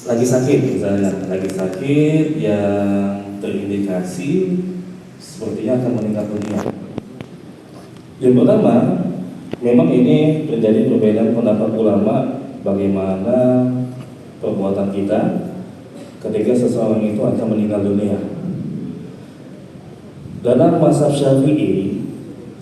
lagi sakit misalnya, lagi sakit yang terindikasi sepertinya akan meninggal dunia. Yang pertama, memang ini terjadi perbedaan pendapat ulama bagaimana perbuatan kita ketika seseorang itu akan meninggal dunia. Dalam mazhab Syafi'i,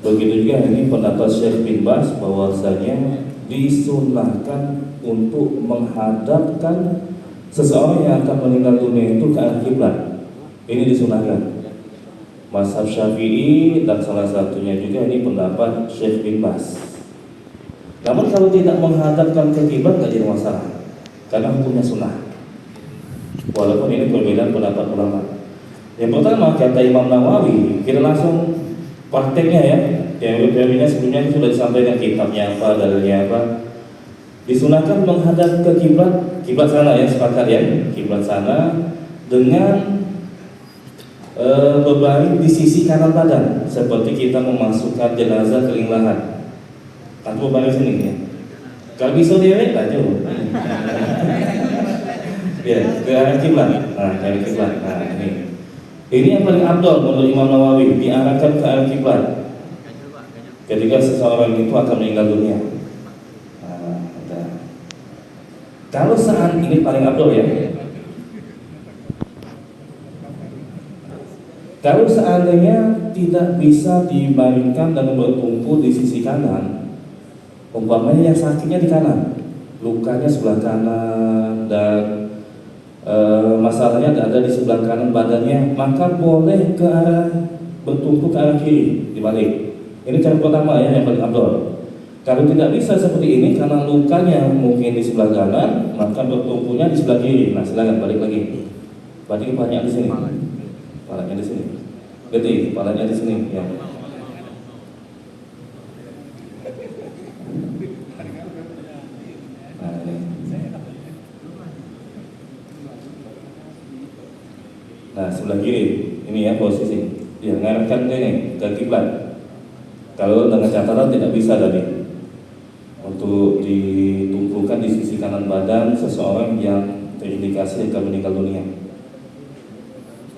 begitu juga ini pendapat Syekh bin Baz bahwasanya disunahkan untuk menghadapkan seseorang yang akan meninggal dunia itu ke arah kiblat. Ini disunahkan. Mazhab Syafi'i dan salah satunya juga ini pendapat Syekh bin Baz. Namun kalau tidak menghadapkan ke kiblat tidak jadi masalah, karena hukumnya sunnah. Walaupun ini perbedaan pendapat ulama. Yang pertama kata Imam Nawawi, kita langsung prakteknya ya. Teori-teorinya sebelumnya sudah disampaikan, kitabnya apa, dalilnya apa. Disunahkan menghadap ke kiblat sana ya, sepakat ya, kiblat sana dengan berbaring di sisi kanan badan, seperti kita memasukkan jenazah ke lahat. Tanpa berbaring sini ya. Kalau bisa dewek lah jauh. Ya, ke arah kiblat. Nah, ke arah kiblat. Nah, ini. Ini yang paling abdul menurut Imam Nawawi, diarahkan ke arah kiblat ketika seseorang itu akan meninggal dunia. Nah, kalau saat ini paling abdul ya. Kalau seandainya tidak bisa dibaringkan dan bertumpu di sisi kanan, umpamanya yang sakitnya di kanan, lukanya sebelah kanan dan masalahnya ada di sebelah kanan badannya, maka boleh ke arah bertumpu ke arah kiri dibalik. Ini cara pertama ya, yang paling abdul. Kalau tidak bisa seperti ini karena lukanya mungkin di sebelah kanan, maka bertumpunya di sebelah kiri. Nah, silakan balik lagi. Berarti banyak di sini. Palanya di sini. Gede, palanya di sini ya. Nah, ini. Nah, sebelah kiri. Ini ya posisi. Ya, ngarahkan ini ke kiblat. Kalau dengan catatan tidak bisa tadi untuk ditumpukan di sisi kanan badan seseorang yang terindikasi akan meninggal dunia.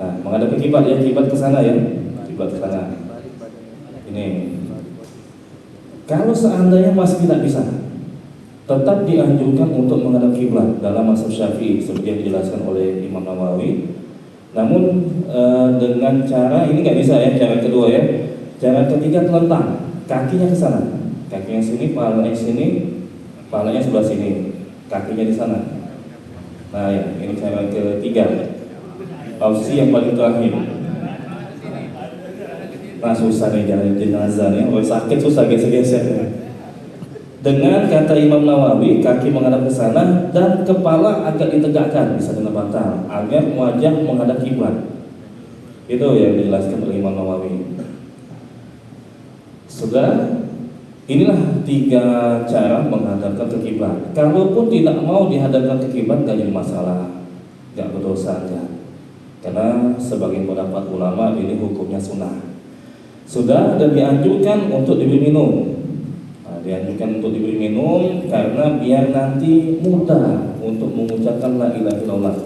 Nah, menghadap ke kiblat ya, kiblat ke sana ya, kiblat ke sana. Ini. Kalau seandainya masih tidak bisa, tetap dianjurkan untuk menghadap kiblat dalam mazhab Syafi'i seperti yang dijelaskan oleh Imam Nawawi. Namun dengan cara ini nggak bisa ya, cara kedua ya. Cara ketiga telentang, kakinya ke sana, kakinya sini, palanya sini, palanya sebelah sini, kakinya di sana. Nah ya, ini cara ketiga. Opsi yang paling terakhir. Nah susah nih jalan jenazah nih, kalau sakit susah geser-geser. Dengan kata Imam Nawawi, kaki menghadap ke sana dan kepala agak ditegakkan, bisa dengan bantal, agar wajah menghadap kiblat. Itu yang dijelaskan oleh Imam Nawawi. Sudah, inilah 3 cara menghadapkan ke kiblat. Kalaupun tidak mau dihadapkan ke kiblat, tidak jadi masalah, tidak berdosa enggak. Karena sebagian pendapat ulama ini hukumnya sunnah. Sudah, dan dianjurkan untuk diberi minum. Nah, dianjurkan untuk diberi minum karena biar nanti mudah untuk mengucapkan la ilaha illallah.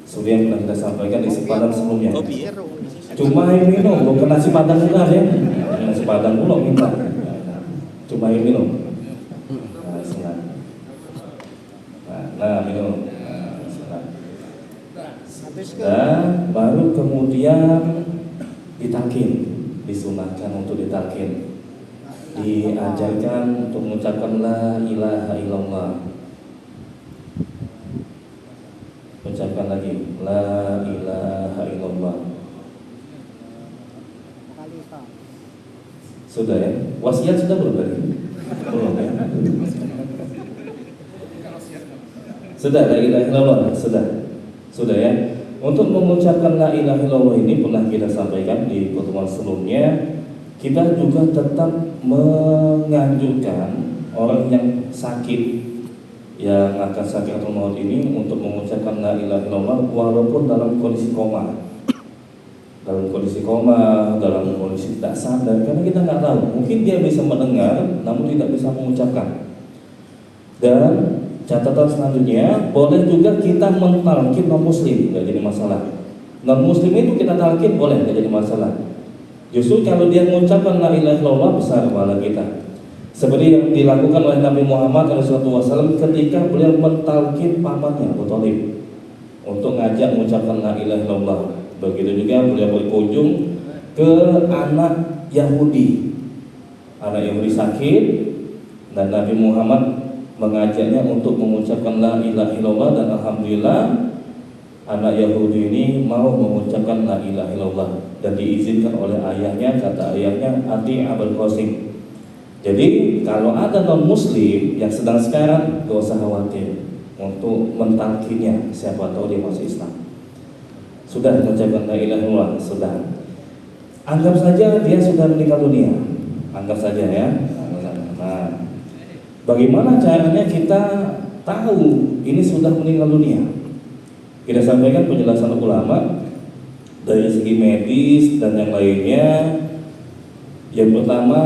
Sudah yang pernah kita sampaikan di sepadan sebelumnya. Cuma air minum, bukan nasi padang juga ya. Nasi padang pula minta. Cuma air minum. Nah, senang. Nah, minum. Dan baru kemudian ditalkin, disunahkan untuk ditalkin, diajarkan untuk mengucapkan la ilaha illallah. Ucapkan lagi la ilaha illallah. Sudah ya? Wasiat sudah belum tadi? Belum ya? Sudah la ilaha illallah, sudah ya. Untuk mengucapkan la ilaha illallah ini pernah kita sampaikan di pertemuan sebelumnya. Kita juga tetap menganjurkan orang yang sakit, yang akan sakit atau maut ini untuk mengucapkan la ilaha illallah walaupun dalam kondisi koma. Dalam kondisi koma, dalam kondisi tidak sadar, karena kita nggak tahu. Mungkin dia bisa mendengar, namun tidak bisa mengucapkan. Dan Catatan selanjutnya, boleh juga kita mentalkin non muslim, nggak jadi masalah. Non muslim itu kita talkin boleh, nggak jadi masalah. Justru kalau dia mengucapkan la ilaha illallah besar pahala kita. Seperti yang dilakukan oleh Nabi Muhammad SAW ketika beliau mentalkin pamannya Abu Thalib untuk ngajak mengucapkan la ilaha illallah. Begitu juga beliau berkunjung ke anak Yahudi. Anak Yahudi sakit dan Nabi Muhammad mengajaknya untuk mengucapkan la ilaha illallah, dan alhamdulillah anak Yahudi ini mau mengucapkan la ilaha illallah dan diizinkan oleh ayahnya. Kata ayahnya, Ati Abul Qasim. Jadi kalau ada non muslim yang sedang sekarang, gak usah khawatir untuk mentalkinnya, siapa tahu dia masuk Islam. Sudah mengucapkan la ilaha illallah, sudah. Anggap saja dia sudah meninggal dunia. Anggap saja ya. Nah, bagaimana caranya kita tahu ini sudah meninggal dunia? Kita sampaikan penjelasan ulama dari segi medis dan yang lainnya. Yang pertama,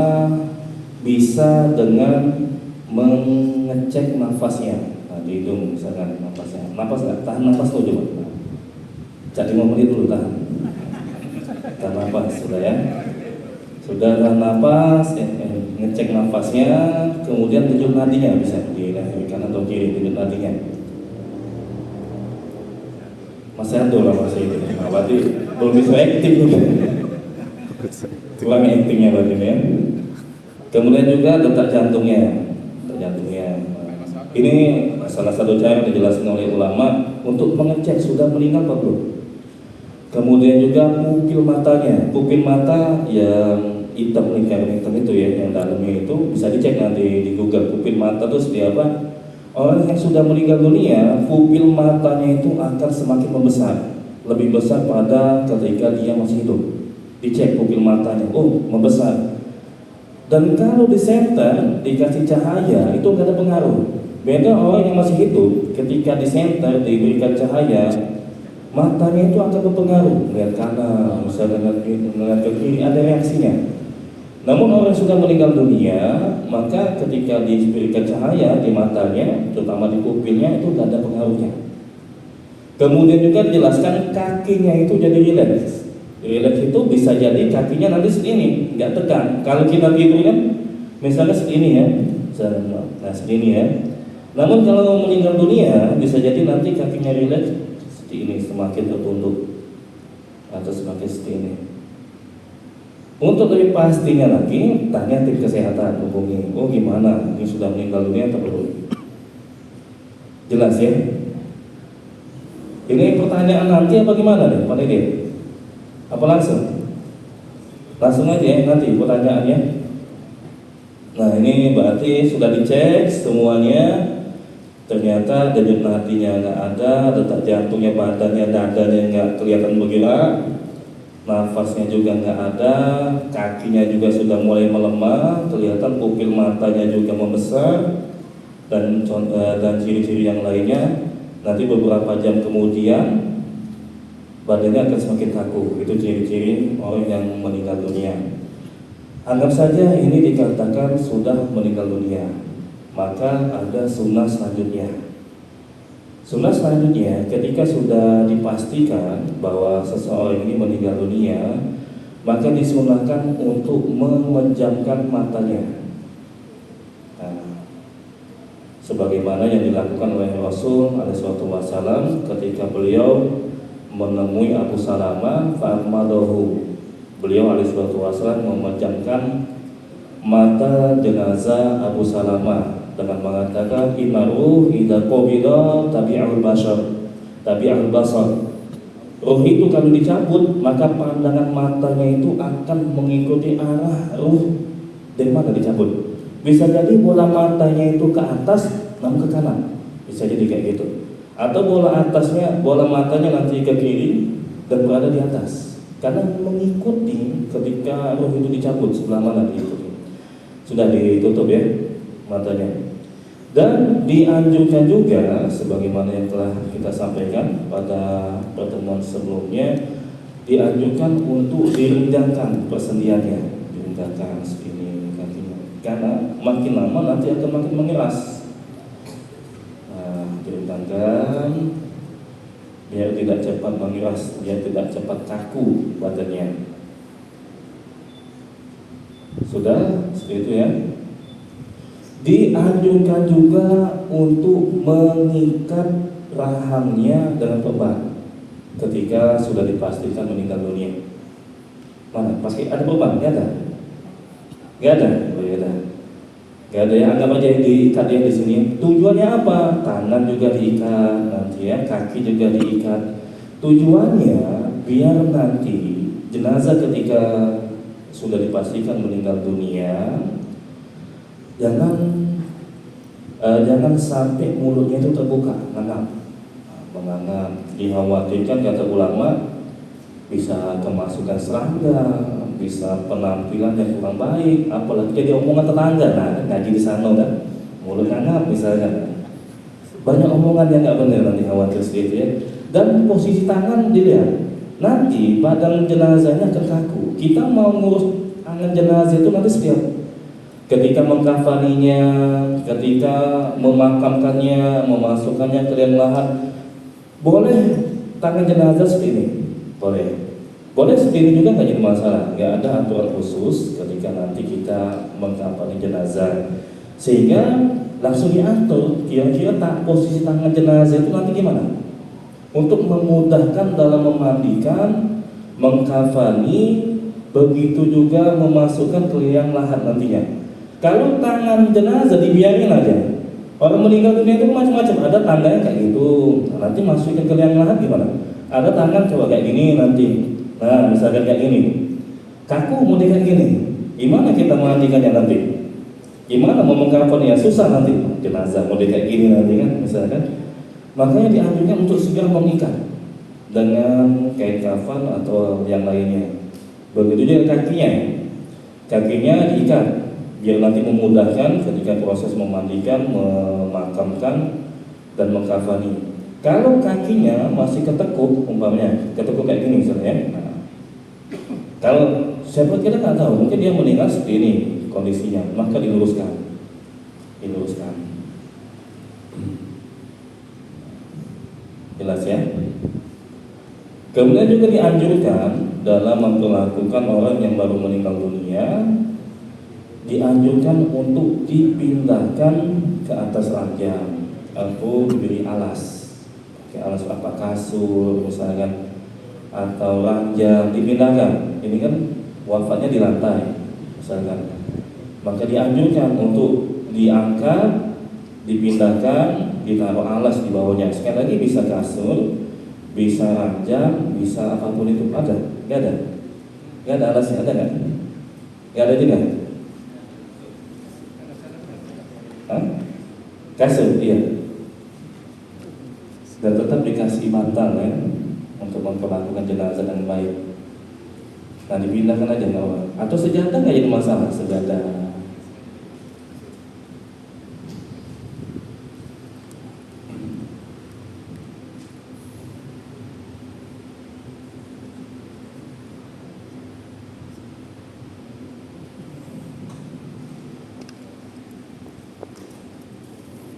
bisa dengan mengecek nafasnya. Nah, di hidung misalkan nafasnya. Nafas nggak? Tahan nafas tuh coba. Cak 5 menit dulu tahan. Tahan nafas, sudah ya. Sudah tahan nafas, ngecek nafasnya, kemudian tunjuk nadinya, bisa di kanan atau kiri, tunjuk nadinya. Masih ada lah masa itu. Nah, berarti belum bisa aktif dulu. Kurang aktifnya berarti ya. Kemudian juga detak jantungnya. Ini salah satu cara yang dijelaskan oleh ulama untuk mengecek sudah meninggal apa belum. Kemudian juga pupil matanya. Pupil mata yang hitam, lingkaran hitam itu ya, yang dalamnya itu bisa dicek nanti di Google. Pupil mata itu seperti apa? Orang yang sudah meninggal dunia, pupil matanya itu akan semakin membesar, lebih besar pada ketika dia masih hidup. Dicek pupil matanya, oh membesar. Dan kalau disenter, dikasih cahaya, itu nggak ada pengaruh. Beda orang yang masih hidup, ketika disenter, diberikan cahaya, matanya itu akan berpengaruh. Melihat kanan, misalnya melihat ke kiri, ada reaksinya. Namun orang yang sudah meninggal dunia, maka ketika diberikan cahaya di matanya, terutama di pupilnya, itu tidak ada pengaruhnya. Kemudian juga dijelaskan kakinya itu jadi rileks. Rileks itu bisa jadi kakinya nanti segini, nggak tegang. Kalau kita tidur kan, misalnya segini ya, nah segini ya. Namun kalau meninggal dunia, bisa jadi nanti kakinya rileks seperti ini, semakin tertunduk atau semakin seperti ini. Untuk lebih pastinya lagi, tanya tim kesehatan, hubungi. Oh gimana? Ini sudah meninggal dunia atau belum? Jelas ya? Ini pertanyaan nanti apa gimana nih, Pak Dede? Apa langsung? Langsung aja ya nanti pertanyaannya. Nah ini berarti sudah dicek semuanya. Ternyata denyut nadinya nggak ada, detak jantungnya, badannya, dadanya nggak kelihatan bergerak. Nafasnya juga nggak ada, kakinya juga sudah mulai melemah, kelihatan pupil matanya juga membesar, dan ciri-ciri yang lainnya. Nanti beberapa jam kemudian badannya akan semakin kaku. Itu ciri-ciri orang yang meninggal dunia. Anggap saja ini dikatakan sudah meninggal dunia, maka ada sunnah selanjutnya. Sunnah selanjutnya, ketika sudah dipastikan bahwa seseorang ini meninggal dunia, maka disunahkan untuk memejamkan matanya. Nah, sebagaimana yang dilakukan oleh Rasul SAW ketika beliau menemui Abu Salamah fa'amadahu. Beliau SAW memejamkan mata jenazah Abu Salamah dengan mengatakan innaruh idza qabida tabi'ul basar. Ruh itu kalau dicabut, maka pandangan matanya itu akan mengikuti arah ruh dari mana dicabut. Bisa jadi bola matanya itu ke atas, namun ke kanan. Bisa jadi kayak gitu. Atau bola matanya nanti ke kiri dan berada di atas. Karena mengikuti ketika ruh itu dicabut, sebelah mana diikuti. Sudah ditutup ya matanya. Dan dianjurkan juga sebagaimana yang telah kita sampaikan pada pertemuan sebelumnya, dianjurkan untuk direnggangkan persendiannya, direnggangkan segini kakinya, karena makin lama nanti akan makin mengeras. Nah, biar tidak cepat mengiras, biar tidak cepat kaku badannya. Sudah, seperti itu ya. Dianjurkan juga untuk mengikat rahangnya dengan perban ketika sudah dipastikan meninggal dunia. Mana? Pasti ada perban? Nggak ada? Nggak ada? Oh ya ada. Nggak ada ya, anggap aja diikat ya di sini. Tujuannya apa? Tangan juga diikat nanti ya, kaki juga diikat. Tujuannya biar nanti jenazah ketika sudah dipastikan meninggal dunia, jangan sampai mulutnya itu terbuka, menganga. Dikhawatirkan kata ulama bisa kemasukan serangga, bisa penampilan yang kurang baik, apalagi jadi omongan tetangga. Nah, ngaji di sana kan, mulut ngangap misalnya, banyak omongan yang nggak benar, nanti khawatir sedikit ya. Dan posisi tangan dilihat, nanti badan jenazahnya akan kaku. Kita mau ngurus tangan jenazah itu nanti setiap ketika mengkafaninya, ketika memakamkannya, memasukkannya ke liang lahat, boleh tangan jenazah seperti ini, boleh seperti ini juga, nggak jadi masalah. Nggak ada aturan khusus ketika nanti kita mengkafani jenazah, sehingga langsung diatur kira-kira posisi tangan jenazah itu nanti gimana, untuk memudahkan dalam memandikan, mengkafani, begitu juga memasukkan ke liang lahat nantinya. Kalau tangan jenazah dibiarin aja, orang meninggal dunia itu macam-macam, ada tandanya kayak gitu. Nanti masukin ke liang lahat gimana? Ada tangan coba kayak gini nanti. Nah, misalkan kayak gini, kaku mau kayak gini, gimana kita memandikannya nanti? Gimana mau mengkafannya? Susah nanti. Jenazah mau kayak gini nanti kan, misalkan. Makanya dianjurkan untuk segera mengikat dengan kain kafan atau yang lainnya. Begitu juga kakinya diikat biar nanti memudahkan ketika proses memandikan, memakamkan, dan mengkafani. Kalau kakinya masih ketekuk, umpamanya ketekuk kayak gini misalnya, nah, kalau siapa kita nggak tahu, mungkin dia meninggal seperti ini kondisinya, maka diluruskan. Jelas ya. Kemudian juga dianjurkan dalam memperlakukan orang yang baru meninggal dunia, dianjurkan untuk dipindahkan ke atas ranjang atau diberi alas, alas apa, kasur misalkan, atau ranjang, dipindahkan. Ini kan wafatnya di lantai misalkan, maka dianjurkan untuk diangkat, dipindahkan, ditaruh alas di bawahnya. Sekali lagi, bisa kasur, bisa ranjang, bisa apapun itu. Ada? Nggak ada? Nggak ada alasnya? Ada nggak? Nggak ada juga? Hah? Kasur, iya. Dan tetap dikasih bantal ya, untuk memperlakukan jenazah dengan baik. Nah, dipindahkan aja nggak apa. Atau sejadah nggak jadi masalah, sejadah.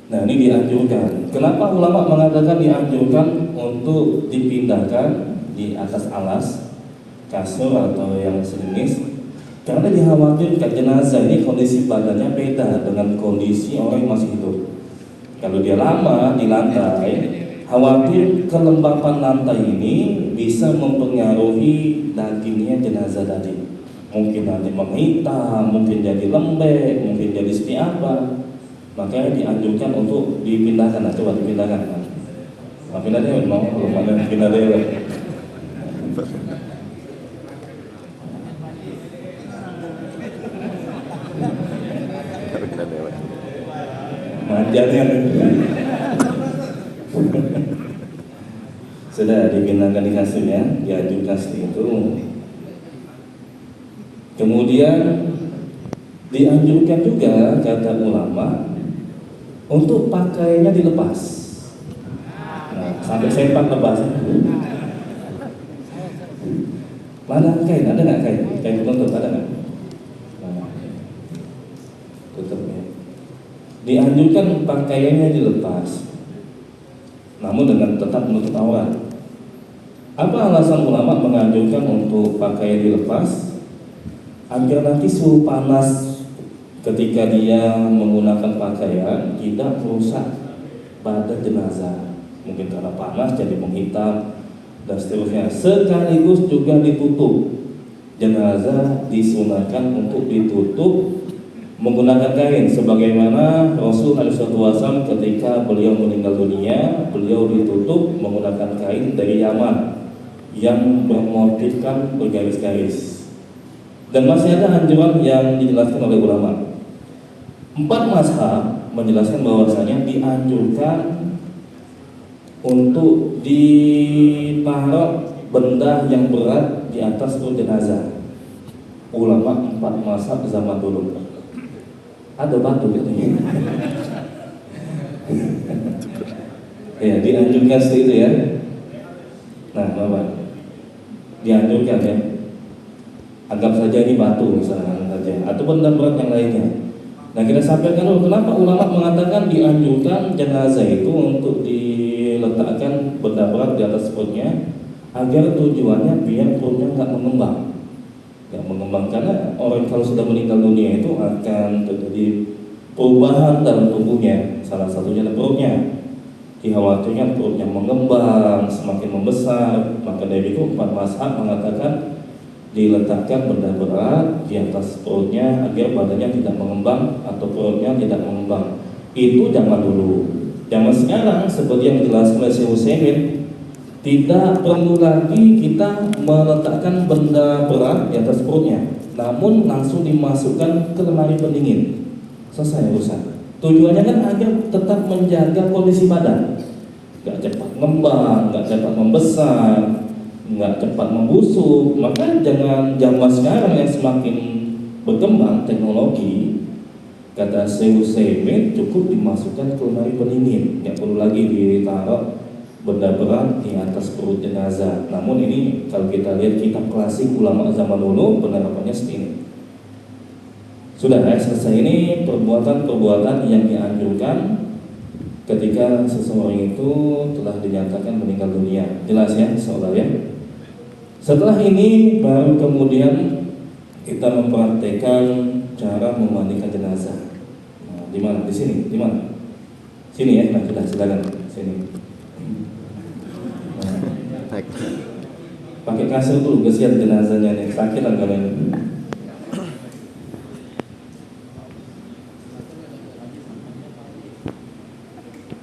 Nah, ini dianjurkan. Kenapa ulama mengatakan dianjurkan untuk dipindahkan di atas alas, kasur atau yang sejenis? Karena dikhawatirkan jenazah ini kondisi badannya beda dengan kondisi orang yang masih hidup. Kalau dia lama di lantai, khawatir kelembapan lantai ini bisa mempengaruhi dagingnya jenazah tadi. Mungkin nanti menghitam, mungkin jadi lembek, mungkin jadi seperti apa. Makanya dianjurkan untuk dipindahkan. Nah, coba dipindahkan. Nah, pindahnya mau belum ada pindah deh. Manjanya. Sudah dipindahkan di kasurnya, dianjurkan seperti itu. Kemudian dianjurkan juga kata ulama untuk pakaiannya dilepas. Nah, sampai sempak lepas. Mana kain? Ada nggak kain? Kain penutup ada nggak? Nah, tutup ya. Dianjurkan pakaiannya dilepas, namun dengan tetap menutup aurat. Apa alasan ulama menganjurkan untuk pakaian dilepas? Agar nanti suhu panas ketika dia menggunakan pakaian tidak merusak badan jenazah. Mungkin karena panas jadi menghitam dan seterusnya. Sekaligus juga ditutup. Jenazah disunahkan untuk ditutup menggunakan kain, sebagaimana Rasul SAW ketika beliau meninggal dunia, beliau ditutup menggunakan kain dari Yaman yang bermotifkan bergaris-garis. Dan masih ada anjuran yang dijelaskan oleh ulama. 4 mazhab menjelaskan bahwasanya dianjurkan untuk ditaruh benda yang berat di atas perut jenazah. Ulama 4 mazhab zaman dulu. Ada batu katanya. Ya, dianjurkan seperti itu ya. Nah, Bapak, dianjurkan ya. Anggap saja ini batu misalnya saja, atau benda berat yang lainnya. Nah, kita sampaikan dulu kenapa ulama mengatakan dianjurkan jenazah itu untuk diletakkan benda berat di atas perutnya, agar tujuannya biar perutnya nggak mengembang. Yang mengembang karena orang kalau sudah meninggal dunia itu akan terjadi perubahan dalam tubuhnya, salah satunya adalah perutnya. Dikhawatirkan perutnya mengembang, semakin membesar. Maka dari itu 4 mazhab mengatakan diletakkan benda berat di atas perutnya agar badannya tidak mengembang atau perutnya tidak mengembang. Itu zaman dulu. Zaman sekarang seperti yang dijelaskan oleh Syekh Utsaimin, tidak perlu lagi kita meletakkan benda berat di atas perutnya, namun langsung dimasukkan ke lemari pendingin. Selesai urusan. Tujuannya kan agar tetap menjaga kondisi badan, nggak cepat ngembang, nggak cepat membesar, nggak cepat membusuk. Maka jangan zaman sekarang yang semakin berkembang teknologi, kata Syekh Utsaimin, cukup dimasukkan ke lemari pendingin, nggak perlu lagi ditaruh benda berat di atas perut jenazah. Namun ini kalau kita lihat kitab klasik ulama zaman dulu, penerapannya seperti ini. Sudah ya, selesai. Ini perbuatan-perbuatan yang dianjurkan ketika seseorang itu telah dinyatakan meninggal dunia. Jelas ya, saudara ya. Setelah ini baru kemudian kita mempraktekkan cara memandikan jenazah. Nah, di mana? Di sini, di mana? Sini ya. Nah, sudah silakan sini. Pakai kasur dulu, kesian jenazahnya nih, sakit kalian.